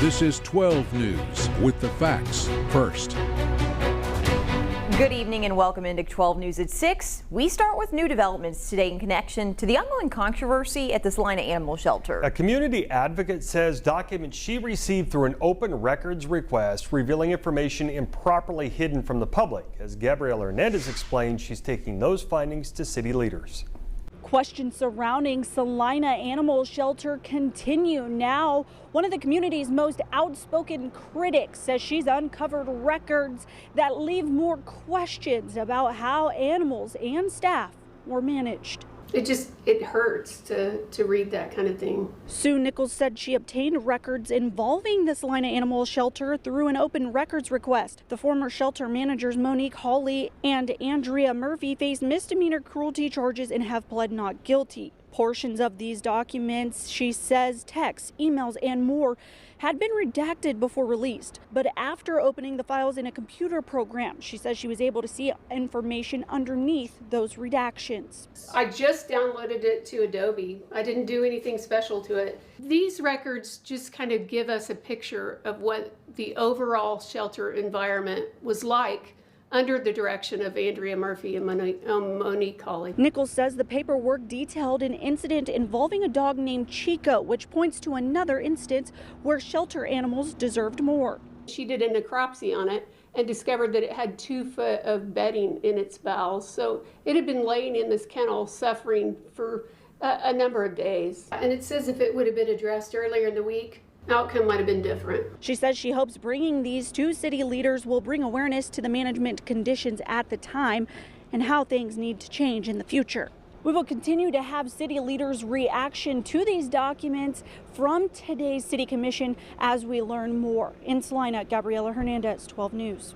This is 12 News with the facts first. Good evening and welcome into 12 News at 6. We start with new developments today in connection to the ongoing controversy at the Salina Animal Shelter. A community advocate says documents she received through an open records request revealing information improperly hidden from the public. As Gabrielle Hernandez explained, she's taking those findings to city leaders. Questions surrounding Salina Animal Shelter continue. Now, one of the community's most outspoken critics says she's uncovered records that leave more questions about how animals and staff were managed. It hurts to read that kind of thing. Sue Nichols said she obtained records involving the Salina Animal Shelter through an open records request. The former shelter managers Monique Hawley and Andrea Murphy face misdemeanor cruelty charges and have pled not guilty. Portions of these documents, she says, texts, emails, and more had been redacted before released. But after opening the files in a computer program, she says she was able to see information underneath those redactions. I just downloaded it to Adobe. I didn't do anything special to it. These records just kind of give us a picture of what the overall shelter environment was like under the direction of Andrea Murphy and Monique Hawley. Nichols says the paperwork detailed an incident involving a dog named Chico, which points to another instance where shelter animals deserved more. She did a necropsy on it and discovered that it had 2 foot of bedding in its bowels. So it had been laying in this kennel suffering for a number of days. And it says if it would have been addressed earlier in the week, outcome might have been different. She says she hopes bringing these to city leaders will bring awareness to the management conditions at the time and how things need to change in the future. We will continue to have city leaders' reaction to these documents from today's city commission as we learn more. In Salina, Gabriela Hernandez, 12 News.